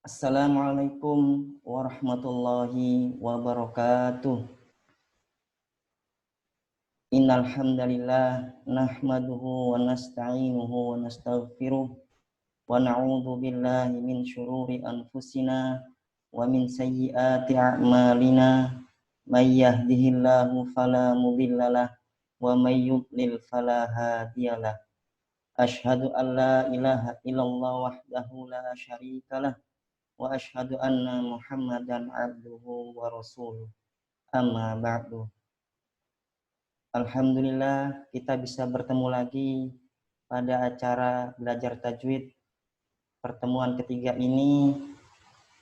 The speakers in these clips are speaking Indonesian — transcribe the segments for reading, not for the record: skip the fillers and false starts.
Assalamualaikum warahmatullahi wabarakatuh. Innal hamdalillah nahmaduhu wa nasta'inuhu wa nastaghfiruh wa na'udzu billahi min syururi anfusina wa min sayyiati a'malina may yahdihillahu fala mudhillalah wa may yudlil fala hadiyalah. Asyhadu an la ilaha illallah wahdahu la syarikalah wa asyhadu anna Muhammadan abduhu wa rasuluh. Amma ba'du. Alhamdulillah kita bisa bertemu lagi pada acara belajar tajwid pertemuan ketiga ini,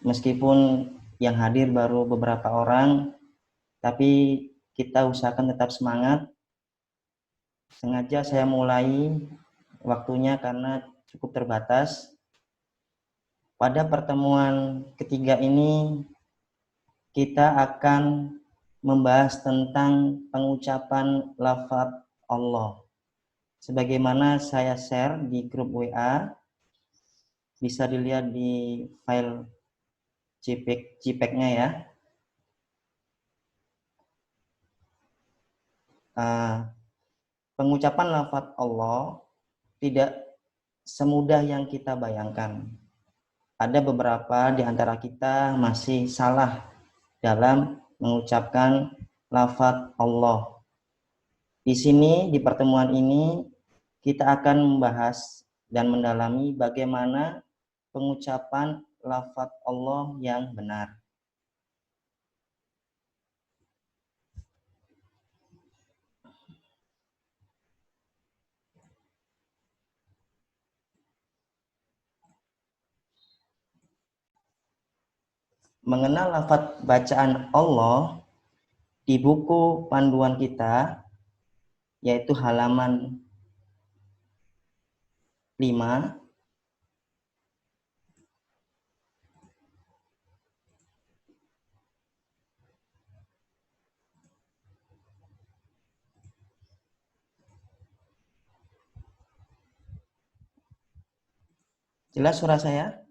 meskipun yang hadir baru beberapa orang, tapi kita usahakan tetap semangat. Sengaja saya mulai waktunya karena cukup terbatas. Pada pertemuan ketiga ini kita akan membahas tentang pengucapan lafaz Allah. Sebagaimana saya share di grup WA, bisa dilihat di file JPEG-nya ya. Pengucapan lafaz Allah tidak semudah yang kita bayangkan. Ada beberapa di antara kita masih salah dalam mengucapkan lafaz Allah. Di sini, di pertemuan ini, kita akan membahas dan mendalami bagaimana pengucapan lafaz Allah yang benar. Mengenal lafaz bacaan Allah di buku panduan kita, yaitu halaman 5. Jelas suara saya?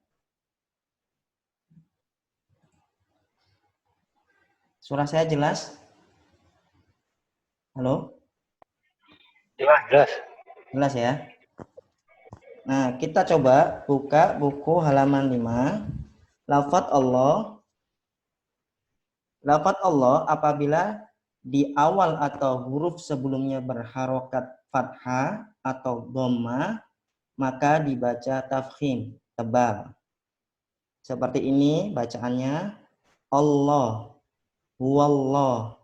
Suara saya jelas? Halo? Jelas. Jelas ya? Nah, kita coba buka buku halaman 5. Lafaz Allah. Lafaz Allah apabila di awal atau huruf sebelumnya berharokat fathah atau dhamma, maka dibaca tafkhim, tebal. Seperti ini bacaannya: Allah, huwallah,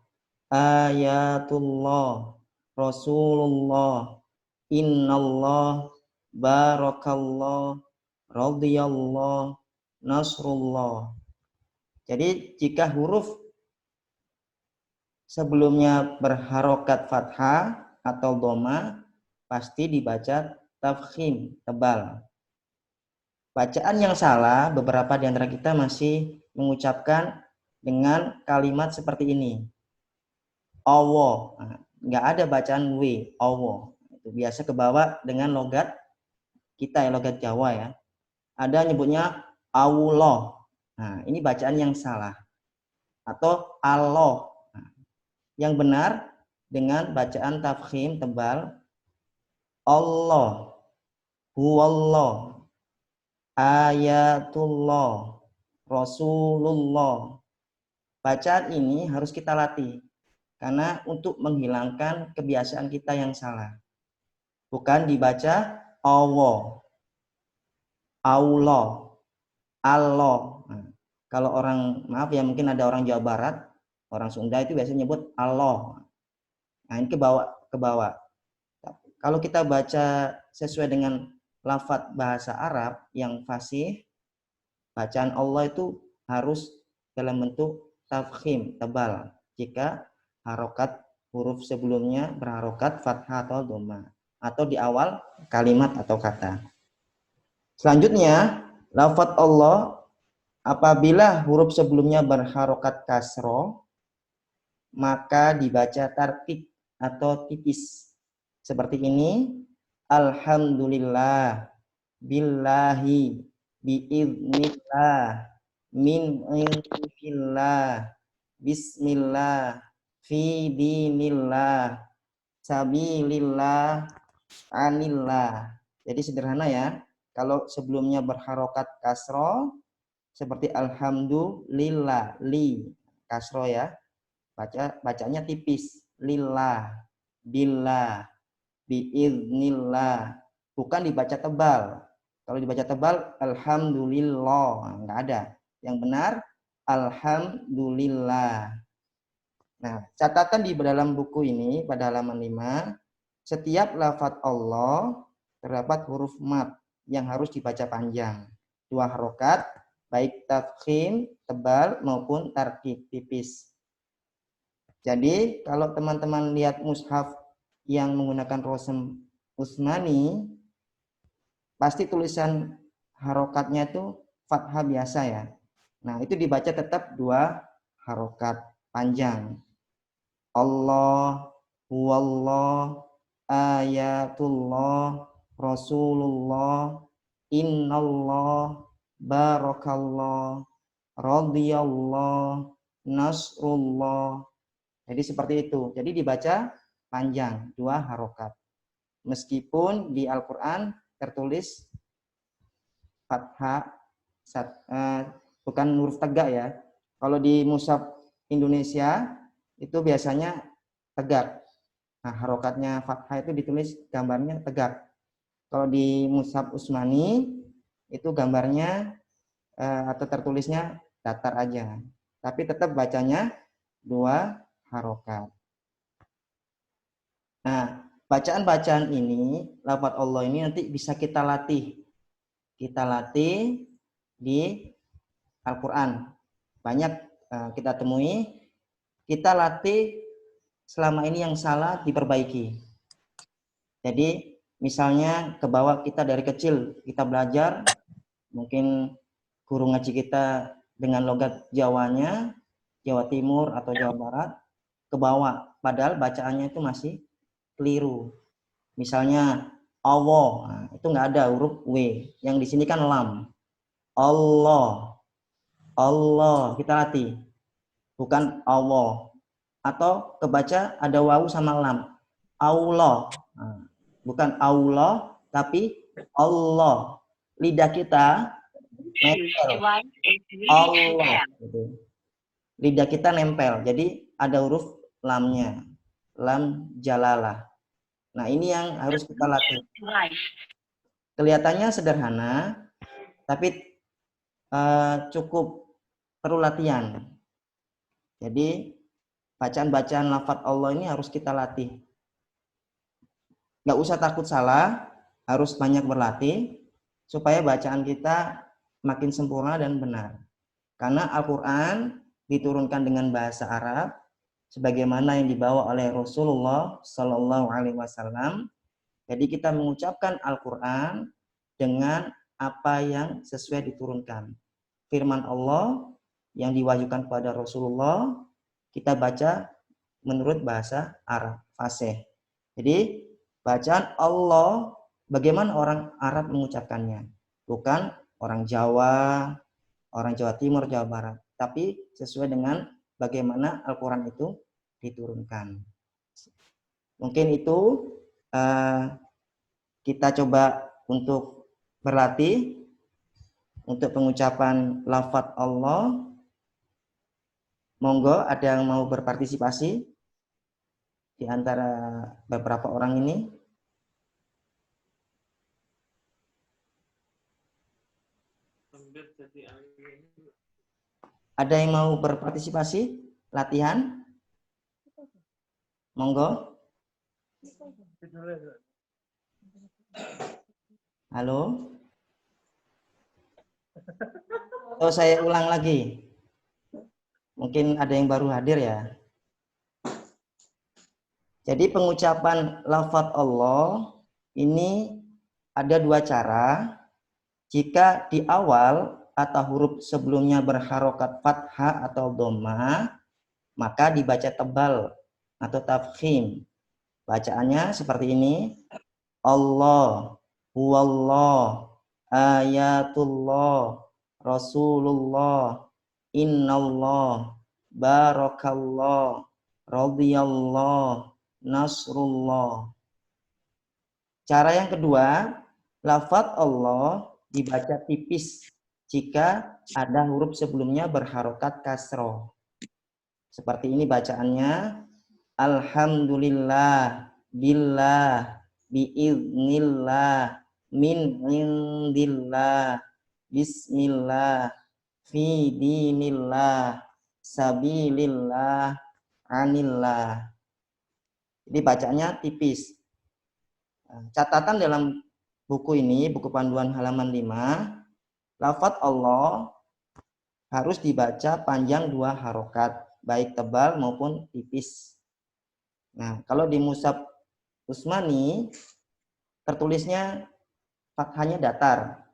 ayatullah, rasulullah, innallah, barakallah, radhiyallah, nasrullah. Jadi jika huruf sebelumnya berharokat fathah atau dhamma, pasti dibaca tafkhim, tebal. Bacaan yang salah, beberapa di antara kita masih mengucapkan dengan kalimat seperti ini. Allah. Nah, nggak ada bacaan W, Allah. Itu biasa kebawa dengan logat kita ya, logat Jawa ya. Ada nyebutnya Allah. Nah, ini bacaan yang salah. Atau Allah. Nah, yang benar dengan bacaan tafkhim tebal, Allah, huwallah, ayatullah, rasulullah. Bacaan ini harus kita latih karena untuk menghilangkan kebiasaan kita yang salah. Bukan dibaca Allah, Allah, Allah. Nah, kalau orang, maaf ya, mungkin ada orang Jawa Barat, orang Sunda itu biasanya nyebut Allah. Nah, ini ke bawah. Kalau kita baca sesuai dengan lafaz bahasa Arab yang fasih, bacaan Allah itu harus dalam bentuk tafkhim, tebal. Jika harokat huruf sebelumnya berharokat fathah atau dhamma, atau di awal kalimat atau kata. Selanjutnya, lafaz Allah apabila huruf sebelumnya berharokat kasroh, maka dibaca tarkik atau tipis. Seperti ini: alhamdulillah, billahi, biiznillah, min indillah, bismillah, fi dinillah, sabilillah, anillah. Jadi sederhana ya. Kalau sebelumnya berharokat kasro seperti alhamdulillah, li kasro ya. Bacanya tipis, lillah, billah, biiznillah. Bukan dibaca tebal. Kalau dibaca tebal, alhamdulillah, enggak ada. Yang benar, alhamdulillah. Nah, catatan di dalam buku ini pada halaman 5, setiap lafaz Allah terdapat huruf mat yang harus dibaca panjang. 2 harokat, baik tafkhim, tebal, maupun tarkib, tipis. Jadi, kalau teman-teman lihat mushaf yang menggunakan rosem Utsmani, pasti tulisan harokatnya itu fathah biasa ya. Nah, itu dibaca tetap 2 harokat panjang. Allah, huwallah, ayatullah, rasulullah, innallah, barakallah, radiyallah, nasrullah. Jadi seperti itu. Jadi dibaca panjang, 2 harokat. Meskipun di Al-Quran tertulis fathah, bukan huruf tegak ya. Kalau di mushaf Indonesia itu biasanya tegak. Nah, harokatnya fathah itu ditulis gambarnya tegak. Kalau di mushaf Utsmani itu gambarnya atau tertulisnya datar aja. Tapi tetap bacanya 2 harokat. Nah, bacaan-bacaan ini, lafaz Allah ini nanti bisa kita latih. Kita latih di Al-Quran. Banyak kita temui, kita latih selama ini yang salah diperbaiki. Jadi misalnya ke bawah kita dari kecil, kita belajar, mungkin guru ngaji kita dengan logat Jawanya, Jawa Timur atau Jawa Barat, ke bawah. Padahal bacaannya itu masih keliru. Misalnya Allah, nah, itu nggak ada huruf W. Yang di sini kan lam. Allah, Allah, kita latih. Bukan Allah. Atau kebaca ada wawu sama lam. Allah. Nah, bukan Allah, tapi Allah. Lidah kita nempel. Allah. Gitu. Lidah kita nempel. Jadi ada huruf lamnya. Lam jalalah. Nah, ini yang harus kita latih. Kelihatannya sederhana, tapi cukup perlu latihan. Jadi bacaan-bacaan lafaz Allah ini harus kita latih. Nggak usah takut salah, harus banyak berlatih supaya bacaan kita makin sempurna dan benar. Karena Al-Quran diturunkan dengan bahasa Arab, sebagaimana yang dibawa oleh Rasulullah Shallallahu Alaihi Wasallam. Jadi kita mengucapkan Al-Quran dengan apa yang sesuai diturunkan. Firman Allah yang diwahyukan kepada Rasulullah, kita baca menurut bahasa Arab, fasih. Jadi bacaan Allah, bagaimana orang Arab mengucapkannya. Bukan orang Jawa, orang Jawa Timur, Jawa Barat. Tapi sesuai dengan bagaimana Al-Quran itu diturunkan. Mungkin itu kita coba untuk berlatih untuk pengucapan lafaz Allah. Monggo ada yang mau berpartisipasi di antara beberapa orang ini. Ada yang mau berpartisipasi latihan? Monggo. Halo? Oh, saya ulang lagi. Mungkin ada yang baru hadir ya. Jadi pengucapan lafaz Allah ini ada 2 cara. Jika di awal atau huruf sebelumnya berharokat fathah atau dhammah, maka dibaca tebal atau tafkhim. Bacaannya seperti ini. Allah, huwallah, ayatullah, Rasulullah, innallah, barakallah, radhiyallah, nasrullah. Cara yang kedua, lafadz Allah dibaca tipis jika ada huruf sebelumnya berharokat kasroh. Seperti ini bacaannya, alhamdulillah, billah, biiznillah, min indillah, bismillah, fi dinillah, sabilillah, anillah. Jadi bacanya tipis. Catatan dalam buku ini, buku panduan halaman 5, lafadz Allah harus dibaca panjang 2 harokat, baik tebal maupun tipis. Nah, kalau di Mushaf Utsmani tertulisnya fathahnya datar.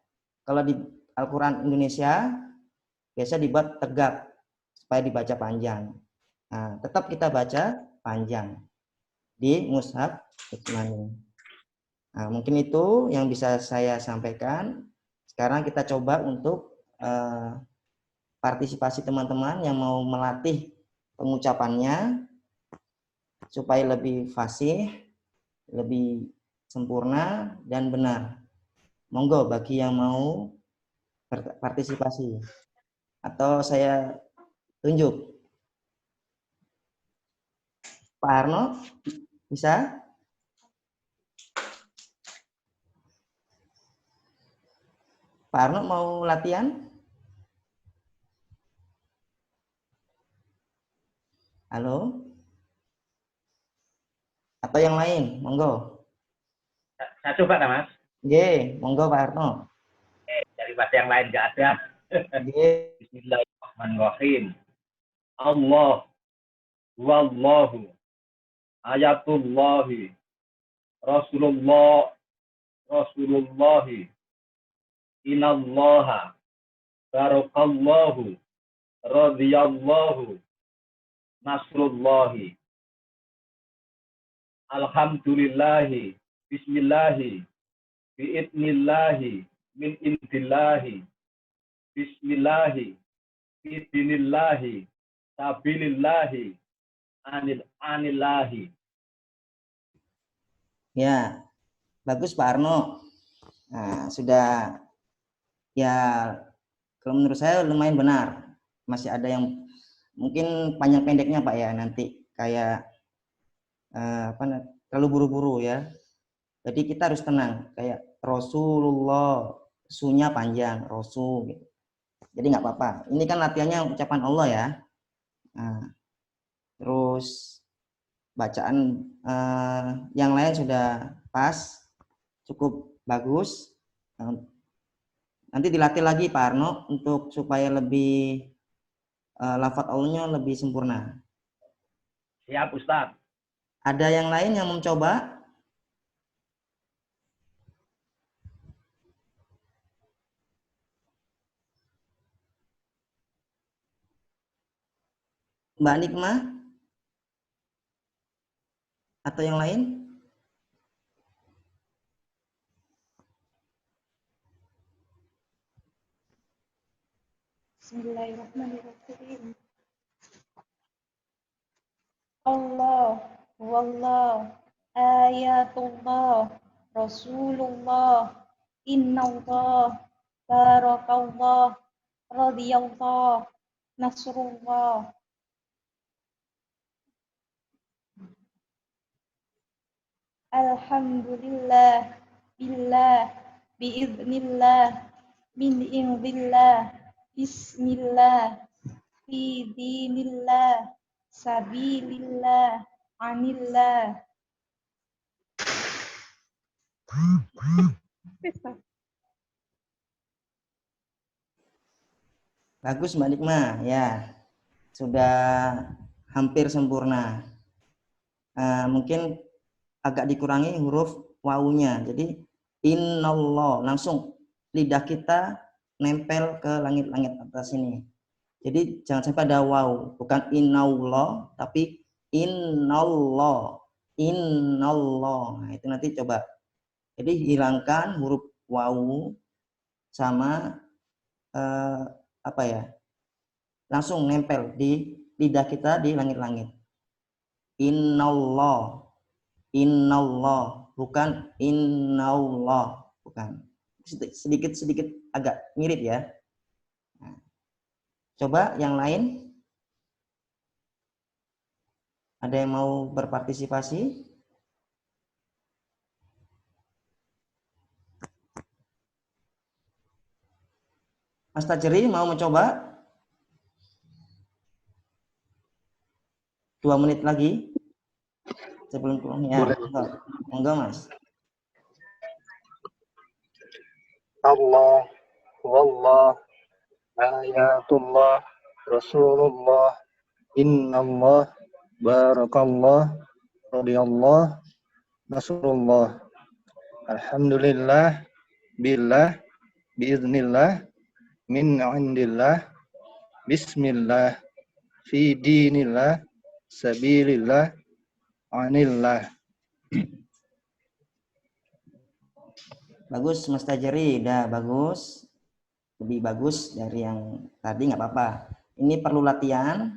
Kalau di Al-Quran Indonesia biasa dibuat tegak supaya dibaca panjang. Nah, tetap kita baca panjang di Mushaf Utsmani. Nah, mungkin itu yang bisa saya sampaikan. Sekarang kita coba untuk partisipasi teman-teman yang mau melatih pengucapannya supaya lebih fasih, lebih sempurna dan benar. Monggo bagi yang mau partisipasi atau saya tunjuk. Pak Arno bisa? Pak Arno mau latihan? Halo? Atau yang lain? Monggo. Saya coba kan, Mas? Ye, monggo Pak Arno. Daripada yang lain nggak ada. Ye. Bismillahirrahmanirrahim. Allah, wallahu, ayatullahi, Rasulullah, Rasulullahi, inallaha, barakallahu, radhiyallahu, nasrullahi, alhamdulillahi, bismillahi, biidnillahi, min indillahi, bismillahi, bidinillahi, sabilillahi, anillahi. Ya, bagus Pak Arno. Nah, sudah ya kalau menurut saya lumayan benar. Masih ada yang mungkin panjang pendeknya Pak ya, nanti kayak terlalu buru-buru ya. Jadi kita harus tenang, kayak Rasulullah, sunya panjang, Rasul gitu. Jadi nggak apa-apa. Ini kan latihannya ucapan Allah ya. Nah, terus bacaan yang lain sudah pas, cukup bagus. Nanti dilatih lagi Pak Arno untuk supaya lebih lafadz Allah-nya lebih sempurna. Siap, Ustaz. Ada yang lain yang mencoba? Mbak Nikmah? Atau yang lain? Bismillahirrahmanirrahim. Allah, wallah, ayatullah, Rasulullah, innallah, barakallah, radhiyallah, nasrullah. Alhamdulillah, billah, biiznillah, min indillah, bismillah, fi dinillah, sabilillah, anillah. Bagus Mbak Nikmah, ya sudah hampir sempurna. Mungkin agak dikurangi huruf wawunya. Jadi innallah, langsung lidah kita nempel ke langit-langit atas ini. Jadi jangan sampai ada waw, bukan innallah tapi innallah. Innallah. Nah, itu nanti coba. Jadi hilangkan huruf wawu sama apa ya? Langsung nempel di lidah kita di langit-langit. Innallah. Innallah, bukan innallah, bukan. Sedikit agak mirip ya. Nah, coba yang lain. Ada yang mau berpartisipasi? Mas Tajri mau mencoba? 2 menit lagi sebelum pulangnya. Enggak, Mas. Allah, wallah, ayatullah, Rasulullah, innallah, barakallah, radiyallah, nasrullah, alhamdulillah, billah, biiznillah, min indillah, bismillah, fi dinillah, sabilillah, anillah. Bagus, Mas Tajri, udah bagus. Lebih bagus dari yang tadi, nggak apa-apa. Ini perlu latihan.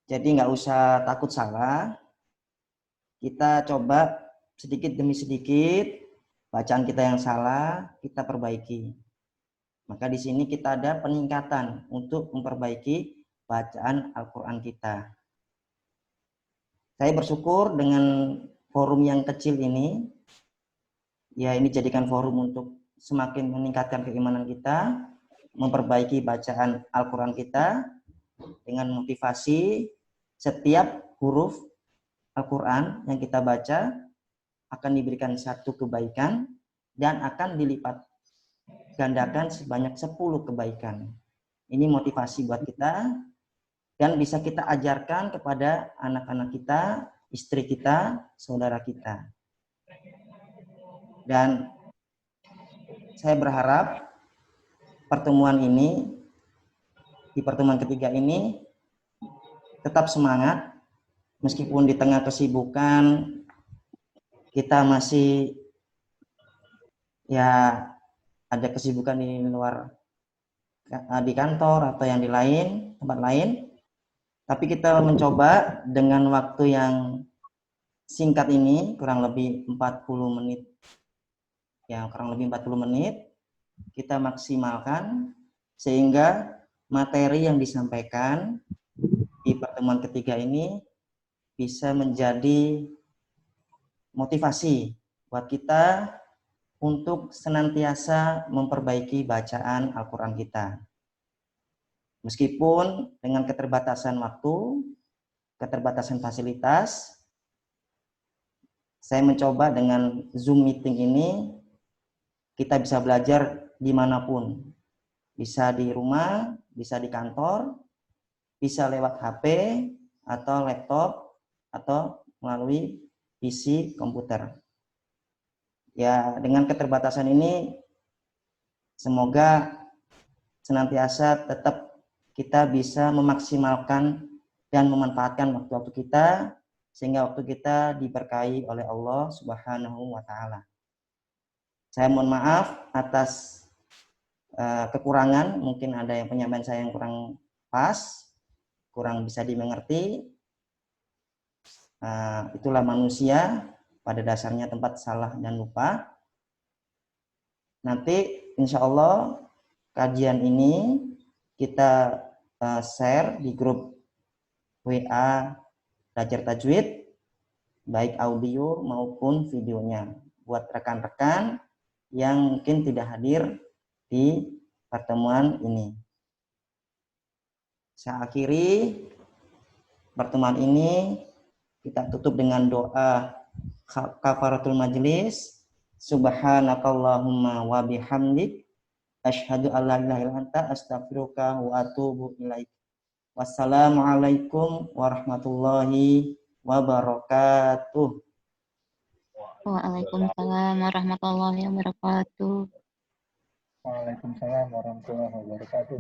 Jadi nggak usah takut salah. Kita coba sedikit demi sedikit, bacaan kita yang salah, kita perbaiki. Maka di sini kita ada peningkatan untuk memperbaiki bacaan Al-Quran kita. Saya bersyukur dengan forum yang kecil ini, ya ini jadikan forum untuk semakin meningkatkan keimanan kita, memperbaiki bacaan Al-Quran kita, dengan motivasi setiap huruf Al-Quran yang kita baca akan diberikan satu kebaikan dan akan dilipat gandakan sebanyak 10 kebaikan. Ini motivasi buat kita dan bisa kita ajarkan kepada anak-anak kita, istri kita, saudara kita. Dan saya berharap pertemuan ini, di pertemuan ketiga ini, tetap semangat, meskipun di tengah kesibukan, kita masih ya ada kesibukan di luar, di kantor atau yang di lain, tempat lain. Tapi kita mencoba dengan waktu yang singkat ini, kurang lebih 40 menit. Ya, kurang lebih 40 menit, kita maksimalkan sehingga materi yang disampaikan di pertemuan ketiga ini bisa menjadi motivasi buat kita untuk senantiasa memperbaiki bacaan Al-Quran kita. Meskipun dengan keterbatasan waktu, keterbatasan fasilitas, saya mencoba dengan Zoom meeting ini, kita bisa belajar dimanapun. Bisa di rumah, bisa di kantor, bisa lewat HP, atau laptop, atau melalui PC komputer. Ya, dengan keterbatasan ini, semoga senantiasa tetap kita bisa memaksimalkan dan memanfaatkan waktu-waktu kita, sehingga waktu kita diberkahi oleh Allah Subhanahu wa Ta'ala. Saya mohon maaf atas kekurangan, mungkin ada yang penyampaian saya yang kurang pas, kurang bisa dimengerti. Itulah manusia, pada dasarnya tempat salah dan lupa. Nanti insya Allah kajian ini kita share di grup WA Belajar Tajwid, baik audio maupun videonya, buat rekan-rekan yang mungkin tidak hadir di pertemuan ini. Saya akhiri pertemuan ini, kita tutup dengan doa kafaratul majlis. Subhanakallahumma wa bihamdik, asyhadu an la ilaha illa anta, astaghfiruka wa atubu ilaik. Wassalamualaikum warahmatullahi wabarakatuh. Waalaikumsalam warahmatullahi wabarakatuh. Waalaikumsalam warahmatullahi wabarakatuh.